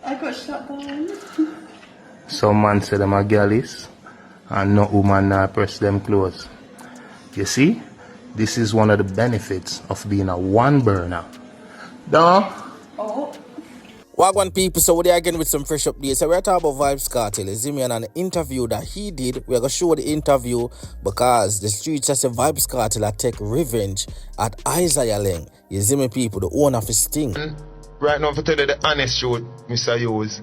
I got shot down. Some man say them are girlies, and no woman now press them clothes. You see, this is one of the benefits of being a one burner. Duh. Oh. Wagwan people, so we're again with some fresh updates. So we're talking about Vybz Kartel. You see me on an interview that he did. We're going to show the interview because the streets has a Vybz Kartel take revenge at Isaiah Laing. You see me people, the owner of his thing. Right now, if I tell you the honest truth, Mr. Hughes,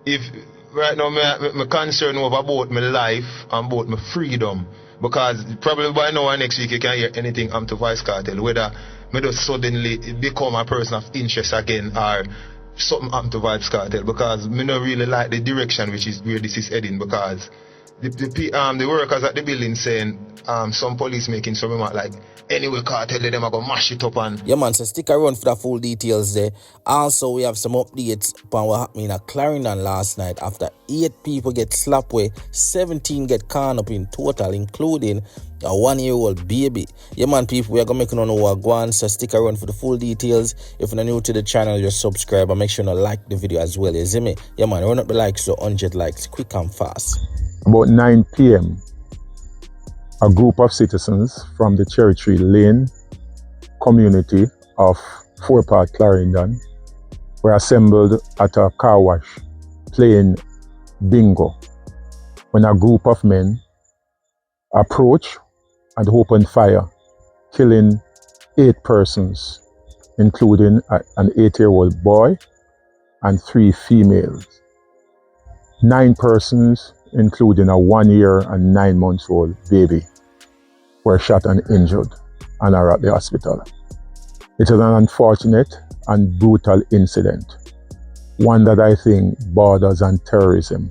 if right now my concern over about my life and about my freedom, because probably by now or next week you can hear anything to Vybz Kartel, whether me just suddenly become a person of interest again or something happened to Vybz Kartel, because me not really like the direction which is where this is heading, because the workers at the building saying some police making some remark like anyway Kartel them are gonna mash it up and yeah man, so stick around for the full details there. Also we have some updates upon what happened in Clarendon last night after 8 people get slapped away, 17 get caught up in total, including a 1-year-old baby. Yeah man people, we are gonna make you know what going, so stick around for the full details. If you're new to the channel, just subscribe and make sure you like the video as well. You see me? Yeah man, run up the likes to 100 likes quick and fast. About 9 p.m., a group of citizens from the Cherry Tree Lane community of Fort Park, Clarendon, were assembled at a car wash playing bingo when a group of men approached and opened fire, killing 8 persons, including an 8-year-old boy and 3 females. 9 persons, including a 1-year and 9-month-old baby, were shot and injured and are at the hospital. It is an unfortunate and brutal incident, one that I think borders on terrorism,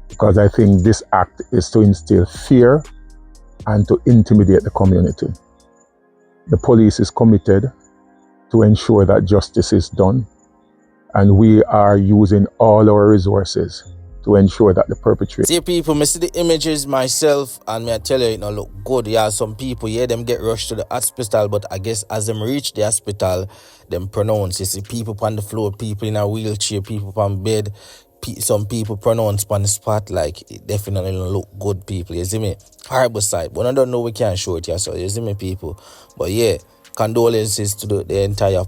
because I think this act is to instill fear and to intimidate the community. The police is committed to ensure that justice is done, and we are using all our resources to ensure that the perpetrator. See people, me see the images myself and me I tell you it don't look good. Yeah, some people, yeah, them get rushed to the hospital, but I guess as them reach the hospital, them pronounce. You see people on the floor, people in a wheelchair, people on bed, some people pronounce on the spot, like it definitely don't look good, people. You see me? Horrible sight. But I don't know we can't show it here, so you see me people. But yeah, condolences to the entire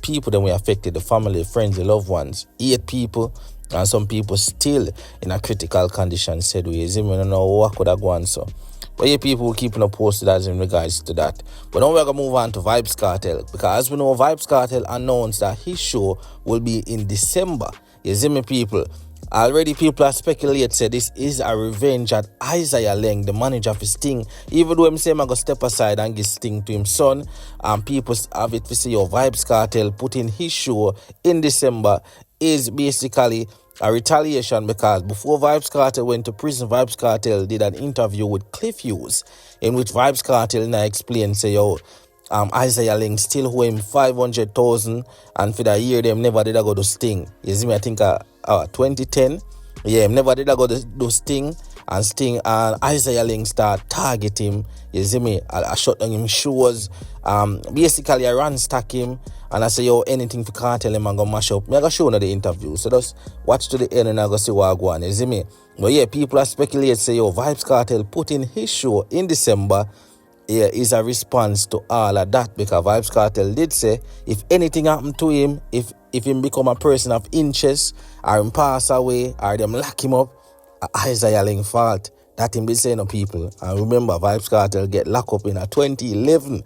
people that we affected, the family, friends, the loved ones. 8 people. And some people still in a critical condition, said we. I don't know what could have gone so. But yeah, people will keep posted as in regards to that. But now we're going to move on to Vybz Kartel. Because as we know, Vybz Kartel announced that his show will be in December. You see me, people? Already people are speculating, say this is a revenge at Isaiah Laing, the manager of his Sting. Even though him say I'm going to step aside and give Sting to his son, and people have it to say, your Vybz Kartel putting his show in December is basically a retaliation, because before Vybz Kartel went to prison, Vybz Kartel did an interview with Cliff Hughes in which Vybz Kartel now explained, say, yo, Isaiah Laing still owe him 500,000 and for that year them never did I go to Sting. You see me, I think 2010, yeah, him never did I go to do Sting, and Sting and Isaiah Laing start target him. You see me, I shut down him shows, basically I ransack him, and I say, yo, anything for Kartel him, I'm gonna mash up. I gotta show you the interview, so just watch to the end and I go see what I go on. You see me? But yeah, people are speculating, say, yo, Vybz Kartel putting his show in December, yeah, is a response to all of that, because Vybz Kartel did say if anything happened to him, if him become a person of interest, or him pass away, or them lock him up, Isaiah Laing fault. That him be saying to people. And remember, Vybz Kartel get locked up in a 2011.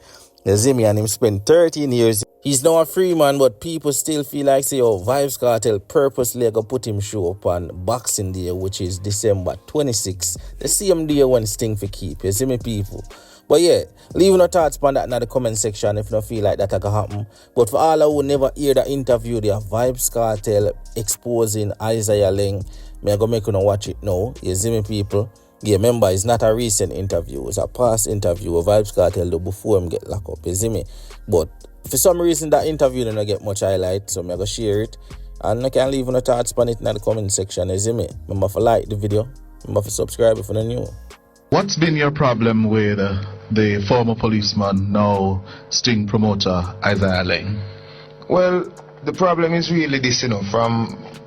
You see me, and him spent 13 years. He's now a free man, but people still feel like, say, oh, Vybz Kartel purposely go put him show up on Boxing Day, which is December 26th. The same day when Sting for keep. You see me, people? But yeah, leave no thoughts on that in the comment section if you don't feel like that can happen. But for all who never hear the interview, there Vybz Kartel exposing Isaiah Laing, I'm going to make you watch it now. You see me, people? Yeah, remember, it's not a recent interview. It's a past interview with Vybz Kartel do before him get locked up. You see me? But for some reason, that interview didn't get much highlight, so I'm going to share it. And I can leave no thoughts on it in the comment section. You see me? Remember to like the video. Remember to subscribe if you're new. What's been your problem with the former policeman, now Sting promoter, Isaiah Laing? Well, the problem is really this,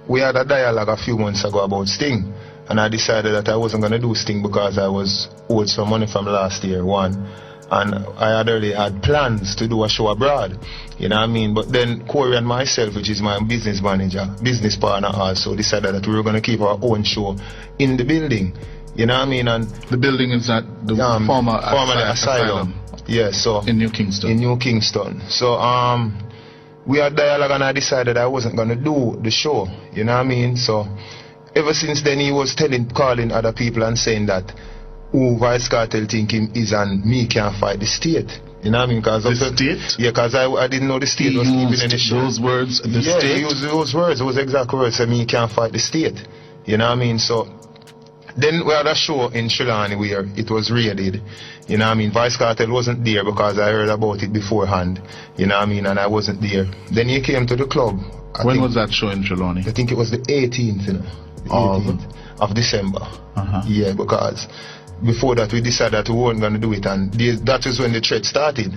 we had a dialogue a few months ago about Sting, and I decided that I wasn't going to do Sting because I was owed some money from last year, one, and I had already had plans to do a show abroad, but then Corey and myself, which is my business partner also, decided that we were going to keep our own show in the building, and the building is at the former asylum. Yeah, so in New Kingston. So we had dialogue, and I decided I wasn't gonna do the show. So ever since then he was calling other people and saying that Vybz Kartel think him is and me can't fight the state. Because the state? Yeah, because I didn't know the state was keeping any show. Those words, the state? Yeah, he used those words, those exact words, so me can't fight the state. So then we had a show in Trelawny where it was raided. Vybz Kartel wasn't there because I heard about it beforehand. And I wasn't there. Then he came to the club. When was that show in Trelawny? I think it was the 18th, the 18th of December. Yeah, because before that we decided that we weren't going to do it, and that is when the threat started.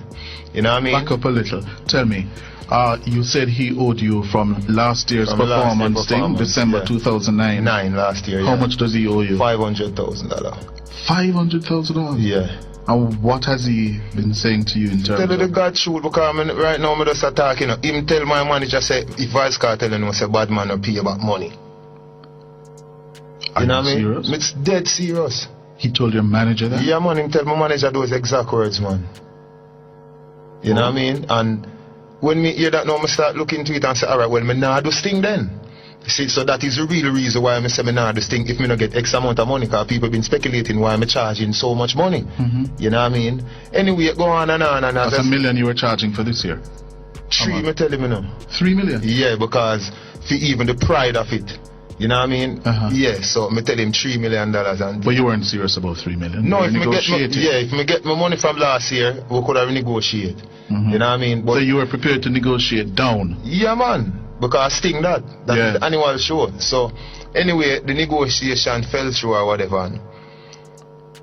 Back up a little. Tell me, you said he owed you from last year's performance thing, December 2009. Last year. How much does he owe you? $500,000. $500,000? Yeah. And what has he been saying to you in terms Tell you the of... God truth, because right now I'm just attacking him. Him tell my manager, say, if Vybz Kartel and say bad man will pay you back money. Are you serious? It's dead serious. He told your manager that? Yeah, man, him tell my manager those exact words, man. You know what I mean? And when me hear that now, I start looking into it and say, alright, well, me nah do Sting then. See, so that is the real reason why I say me nah do Sting if me not get X amount of money, because people been speculating why I'm charging so much money. You know what I mean? Anyway, go on and on. That's $1 million you were charging for this year? 3, me tell him, $3 million? Yeah, because for even the pride of it. You know what I mean? Yeah, so me tell him $3 million. And but you weren't serious about $3 million? No, if me get my money from last year, we could have negotiated. You know what I mean? But so you were prepared to negotiate down? Yeah, man. Because Sting that is the annual show. So anyway, the negotiation fell through or whatever. And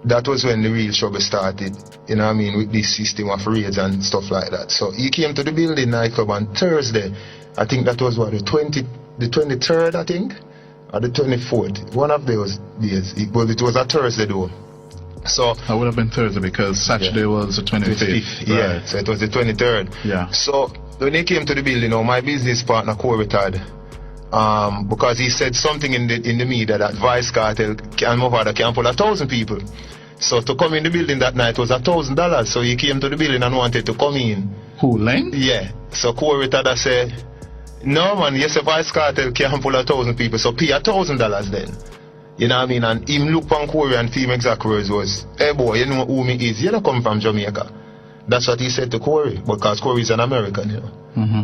that was when the real trouble started. You know what I mean? With this system of raids and stuff like that. So he came to the building nightclub on Thursday. I think that was what, the 23rd, I think? Or the 24th, one of those days. It was a Thursday though. So that would have been Thursday because Saturday was the 25th. Yeah, right. So it was the 23rd. Yeah. So when he came to the building, my business partner Kartel, because he said something in the media that Vybz Kartel can pull 1,000 people. So to come in the building that night was $1,000. So he came to the building and wanted to come in. Who, Laing? Yeah. So Kartel said, no man, yes, if Vybz Kartel can pull 1,000 people, so pay $1,000 then. You know what I mean? And him look on Corey and him exact words was, hey boy, you know who me is, you don't come from Jamaica. That's what he said to Corey, because Corey is an American,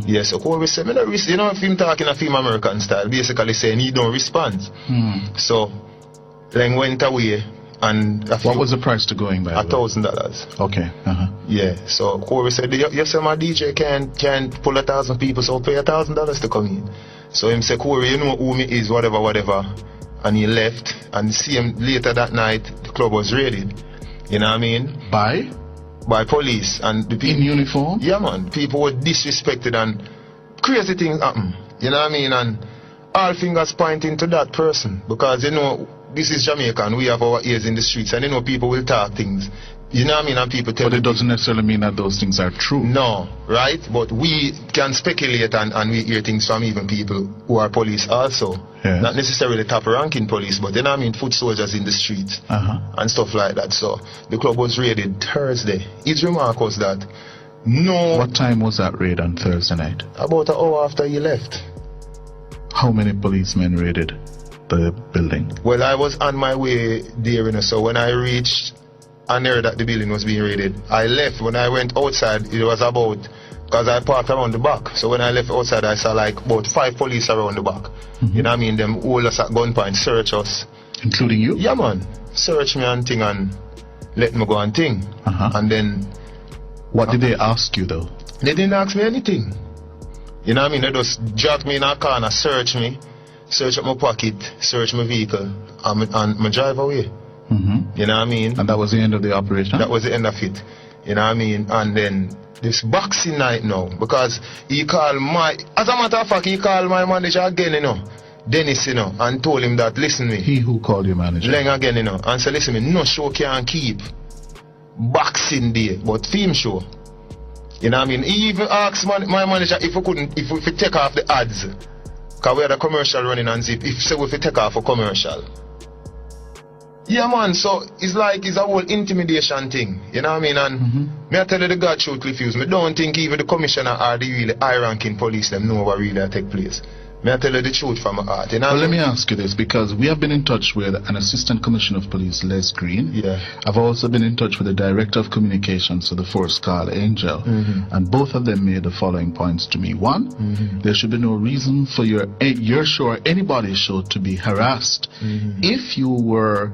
Yeah, so Corey said, if him talking a film American style, basically saying he don't respond. So, Laing went away. And what was the price to going by? $1,000. Okay. Yeah. So Corey said, you say my DJ can pull 1,000 people, so pay $1,000 to come in. So him say, Corey, you know who me is, whatever. And he left. And see him later that night, the club was raided. You know what I mean? By police and the people in uniform. Yeah, man. People were disrespected and crazy things happen. You know what I mean? And all fingers pointing to that person, because this is Jamaica and we have our ears in the streets, and people will talk things. You know what I mean? And people tell. But it doesn't necessarily mean that those things are true. No, right? But we can speculate and we hear things from even people who are police also. Yeah. Not necessarily top ranking police, but then foot soldiers in the streets and stuff like that. So the club was raided Thursday. His remark was that What time was that raid on Thursday night? About an hour after he left. How many policemen raided the building? Well, I was on my way there, so when I reached and heard that the building was being raided, I left. When I went outside, it was because I parked around the back. So when I left outside, I saw about 5 police around the back. You know what I mean? Them hold us at gunpoint, search us. Including you? Yeah, man. Search me and thing and let me go and thing. And then... What did they ask you though? They didn't ask me anything. You know what I mean? They just dragged me in a car and search me, search up my pocket, search my vehicle, and my drive away. You know what I mean? And that was the end of the operation? That was the end of it. You know what I mean? And then this boxing night now, because he called as a matter of fact, he called my manager again, Dennis, and told him that, listen me. He who called your manager? Laing again, and said, listen me, no show can keep Boxing Day, but theme show. You know what I mean? He even asked my manager if we take off the ads, because we had a commercial running on Zip, if we take off a commercial. Yeah, man, so it's like it's a whole intimidation thing, you know what I mean? And me I tell you the God truth, Clifuse, me don't think even the commissioner or the really high-ranking police them know what really take place. Me I tell you the truth from my heart, you know. Well, let me ask you this, because we have been in touch with an Assistant Commissioner of Police, Les Green. Yeah. I've also been in touch with the Director of Communications for the force called Angel, and both of them made the following points to me. One, there should be no reason for your show or anybody's show to be harassed. If you were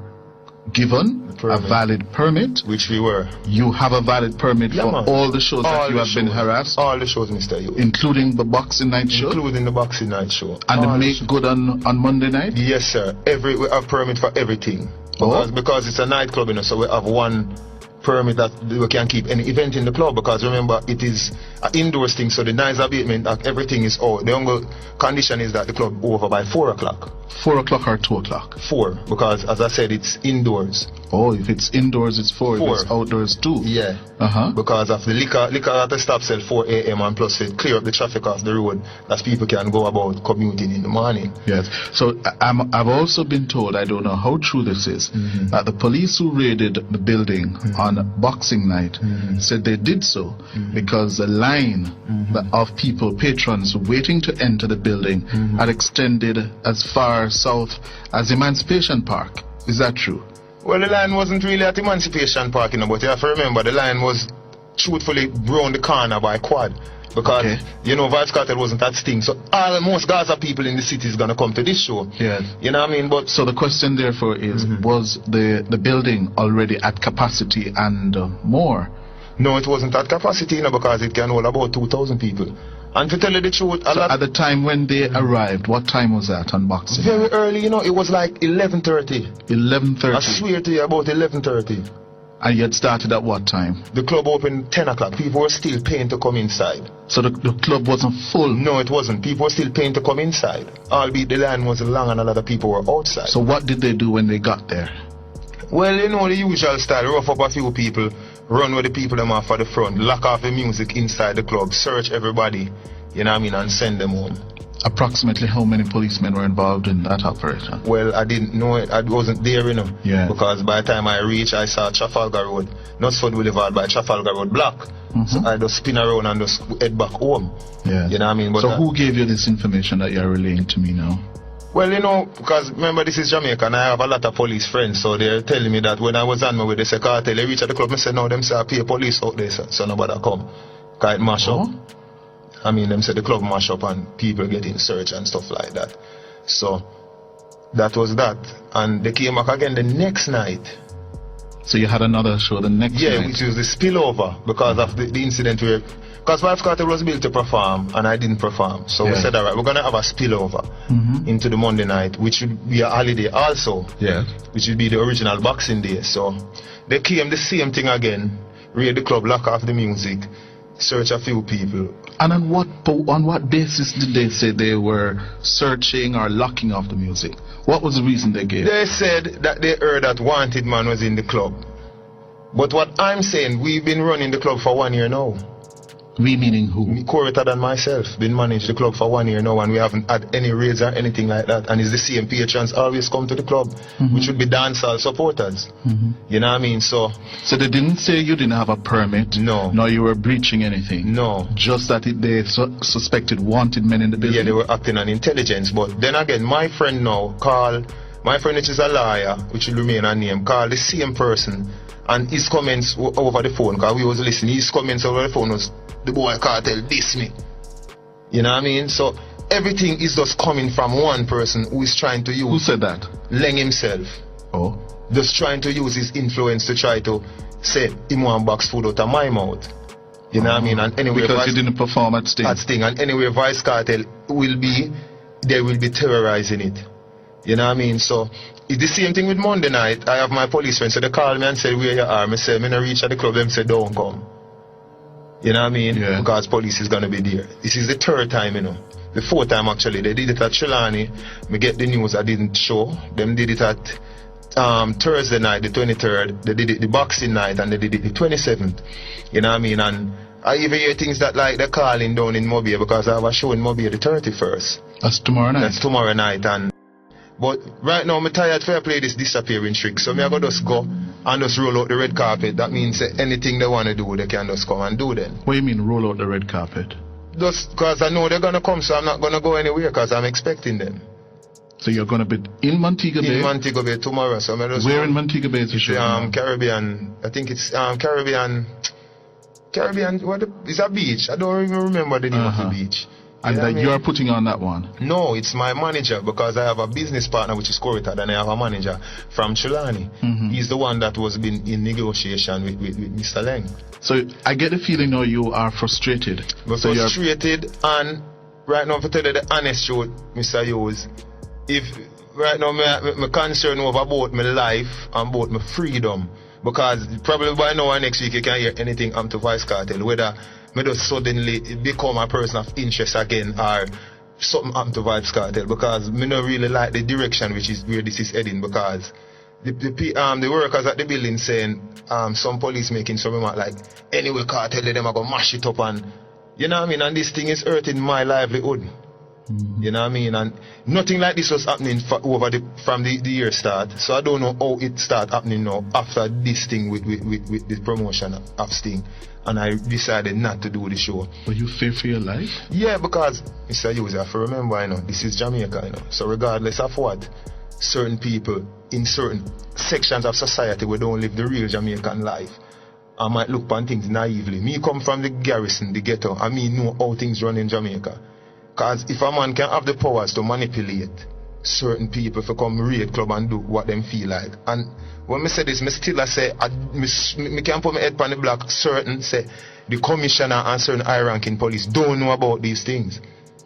given a valid permit, which we were, you have a valid permit for man. all the shows that you have been harassed, all the shows, Mr. Youth, including the Boxing Night show, including the Boxing Night show, and the Make Good on Monday night. Yes, sir. We have permit for everything, because it's a nightclub, so we have one permit that we can keep any event in the club, because remember it is an indoors thing, so the noise abatement, everything is out. The only condition is that the club over by 4 o'clock. 4 o'clock or 2 o'clock? 4, because as I said, it's indoors. Oh, if it's indoors it's 4, if it's outdoors 2. Yeah. Because of the liquor at the stop sell 4 a.m. and plus it clear up the traffic off the road that people can go about commuting in the morning. Yes. So I've also been told, I don't know how true this is, that the police who raided the building on Boxing Night said they did so because the line of people, patrons waiting to enter the building had extended as far south as Emancipation Park. Is that true? Well, the line wasn't really at Emancipation Park, but you have to remember the line was truthfully round the corner by Quad. Because, Vybz Kartel wasn't at Sting. So most Gaza people in the city is going to come to this show. Yeah. You know what I mean? But so the question therefore is, was the building already at capacity and more? No, it wasn't at capacity, because it can hold about 2,000 people. And to tell you the truth, at the time when they arrived, what time was that on Boxing? Very early, it was like 11:30. 11:30? I swear to you, about 11:30. And you had started at what time? The club opened 10 o'clock. People were still paying to come inside. So the club wasn't full? No, it wasn't. People were still paying to come inside. Albeit the line was long and a lot of people were outside. So what did they do when they got there? Well, the usual style. Rough up a few people, run with the people them off at the front, lock off the music inside the club, search everybody, and send them home. Approximately how many policemen were involved in that operation? Well, I didn't know it. I wasn't there, Yeah. Because by the time I reached, I saw Trafalgar Road, Knutsford Boulevard by Trafalgar Road block. So I just spin around and just head back home. Yeah. You know what I mean? But so who gave you this information that you're relaying to me now? Well, because remember this is Jamaica and I have a lot of police friends, so they're telling me that when I was on my way, they say, Kartel, they reach at the club, I said, no, them say I pay police out there, so nobody come. Because it mash up. I mean, them say the club mash up and people getting searched and stuff like that. So, that was that. And they came back again the next night. So you had another show the next night? Yeah, which was the spillover because of the incident where... Because Vybz Kartel was built to perform and I didn't perform. So we said, alright, we're going to have a spillover into the Monday night, which would be a holiday also. Yeah. Which would be the original Boxing Day. So they came the same thing again, raid the club, lock off the music, search a few people. And on what basis did they say they were searching or locking off the music? What was the reason they gave? They said that they heard that Wanted Man was in the club. But what I'm saying, we've been running the club for 1 year now. We meaning who? Coretta and myself been managed the club for 1 year now, and we haven't had any raids or anything like that. And it's the same patrons always come to the club, which would be dancehall supporters. You know what I mean? So they didn't say you didn't have a permit? No. Nor you were breaching anything? No. Just that they suspected wanted men in the building? Yeah, they were acting on intelligence. But then again, my friend now, Carl, my friend which is a lawyer, which will remain unnamed, Carl, the same person, and his comments over the phone, because we was listening, his comments over the phone was, the boy Kartel diss me. You know what I mean? So everything is just coming from one person who is trying to use... Who said that? Laing himself. Oh. Just trying to use his influence to try to say him one box food out of my mouth. You know what I mean? And anyway, because you didn't perform at Sting. At Sting. And anyway, Vybz Kartel they will be terrorizing it. You know what I mean? So it's the same thing with Monday night. I have my police friends, so they call me and say, where you are? I say, I'm going to reach at the club. Them say, don't come. You know what I mean? Yeah. Because police is gonna be there. This is the third time, you know. The fourth time actually. They did it at Trelawney. Me get the news I didn't show. Them did it at Thursday night, the 23rd. They did it the Boxing night and they did it the 27th. You know what I mean? And I even hear things that like they're calling down in Mobile because I have a show in Mobile the 31st. That's tomorrow night. That's tomorrow night. But right now, I'm tired to play this disappearing trick. So me I go just go and just roll out the red carpet. That means anything they want to do, they can just come and do then. What do you mean roll out the red carpet? Just because I know they're going to come, so I'm not going to go anywhere because I'm expecting them. So you're going to be in Montego Bay? In Montego Bay tomorrow. So I'm just where in Montego Bay is the show? Caribbean. I think it's Caribbean. It's a beach. I don't even remember the name of the beach. And that you're putting on that one? No, it's my manager because I have a business partner which is Kartel and I have a manager from Trelawney. He's the one that was been in negotiation with Mr. Laing. So I get the feeling now you are frustrated. So frustrated and right now, if I tell you the honest truth, Mr. Hughes, if right now my concern over about my life and about my freedom, because probably by now or next week you can hear anything to Vybz Kartel, whether me just suddenly become a person of interest again or something happen to Vybz Kartel, because me not really like the direction which is where this is heading, because the workers at the building saying some police making some remark like anyway Kartel them are gonna mash it up, and you know what I mean, and this thing is hurting my livelihood. You know what I mean? And nothing like this was happening from the year start. So I don't know how it started happening now after this thing with the promotion of Sting. And I decided not to do the show. But you fear for your life? Yeah, because Mr. Hughes, you have to remember, this is Jamaica, So regardless of what, certain people in certain sections of society we don't live the real Jamaican life. I might look upon things naively. Me come from the garrison, the ghetto, and me know how things run in Jamaica. Because if a man can have the powers to manipulate certain people to come raid club and do what them feel like. And when I say this, I still say, I can't put my head on the block, certain say, the commissioner and certain high-ranking police don't know about these things.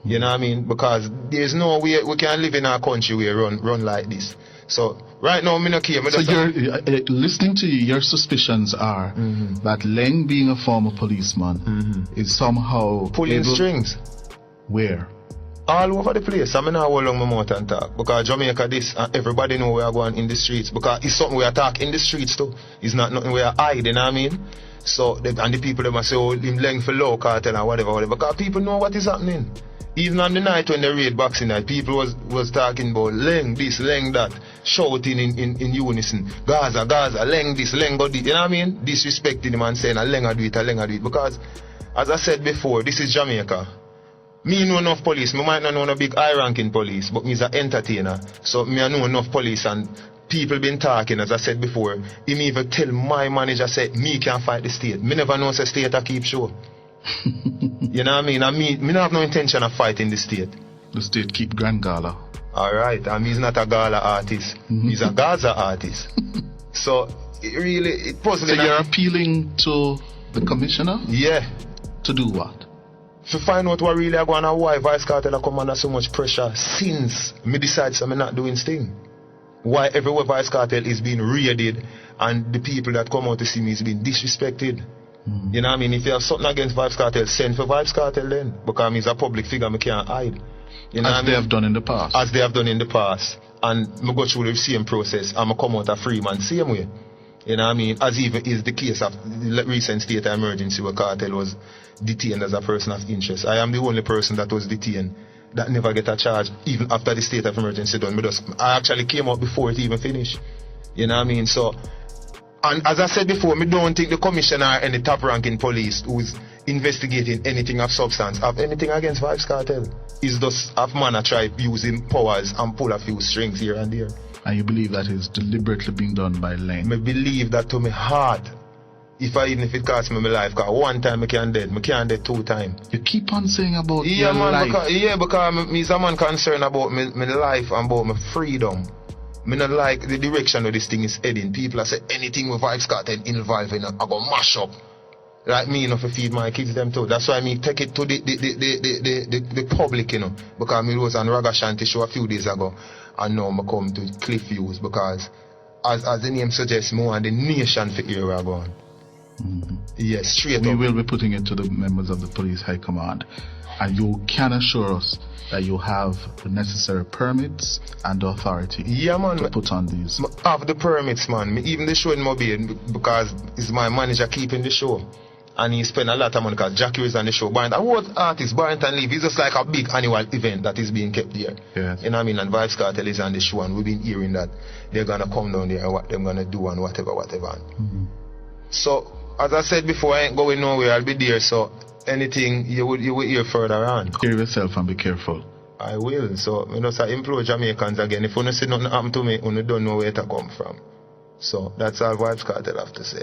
You know what I mean? Because there's no way we can live in our country where run like this. So right now, I'm not care. So you're listening to you, your suspicions are that Laing, being a former policeman, is somehow pulling strings. Where? All over the place. I mean, how long my mouth and talk. Because Jamaica this, and everybody know we are going in the streets. Because it's something we attack in the streets too. It's not nothing we are hide, you know what I mean? So, and the people, they must say, oh, him Laing for low Kartel and whatever. Because people know what is happening. Even on the night when they raid Boxing night, people was talking about Laing this, Laing that, shouting in unison. Gaza, Laing this, Laing go this. You know what I mean? Disrespecting him and saying, Laing do it, Laing do it. Because, as I said before, this is Jamaica. Me know enough police. Me might not know no big high-ranking police, but me's an entertainer. So me I know enough police, and people been talking, as I said before. He me even tell my manager, say, me can't fight the state. Me never know say state I keep show. You know what I mean? And me not have no intention of fighting the state. The state keep Grand Gala. Alright, and he's not a Gala artist. He's a Gaza artist. So, it puzzling. So you're appealing to the commissioner? Yeah. To do what? To find out what really are going on, why Vybz Kartel come under so much pressure since me decide I'm not doing Sting. Why everywhere Vybz Kartel is being raided and the people that come out to see me is being disrespected. You know what I mean? If you have something against Vybz Kartel, send for Vybz Kartel then. Because he's a public figure, I can't hide. You know as they have done in the past. As they have done in the past. And I go through the same process and I come out a free man same way. You know what I mean? As even is the case of the recent state of emergency where Kartel was detained as a person of interest. I am the only person that was detained that never get a charge even after the state of emergency done. I actually came out before it even finished. You know what I mean? So, and as I said before, I don't think the commissioner or any top ranking police who's investigating anything of substance have anything against Vybz Kartel. It's just a man try using powers and pull a few strings here and there. And you believe that is deliberately being done by Laing? I believe that to my heart. Even if it costs me my life, because one time I can't dead 2 times. You keep on saying about your life. Because me is a man concerned about my life and about my freedom. Me not like the direction of this thing is heading. People are saying anything with Vybz Kartel involved in it, I go mash up. Like me, to feed my kids them too. That's why me take it to the public, because me was on Raga Shanti show a few days ago, and now I come to Cliff Views because, as the name suggests, more and the nation for hear where I go on. Yes, straight We up. will be putting it to the members of the police high command, and you can assure us that you have the necessary permits and authority Yeah, man. to put on these. I have the permits, man. Me even the show in Mobile, because it's my manager keeping the show. And he spend a lot of money because Jackie is on the show. Barrington, what artist, Barrington Leave, it's just like a big annual event that is being kept here. Yes. You know what I mean? And Vybz Kartel is on the show, and we've been hearing that they're going to come down there and what they're going to do and whatever. So, as I said before, I ain't going nowhere. I'll be there. So, anything you will hear further on. Take care of yourself and be careful. I will. So, you know, so I implore Jamaicans again. If you don't see nothing happen to me, you don't know where to come from. So, that's all Vybz Kartel have to say.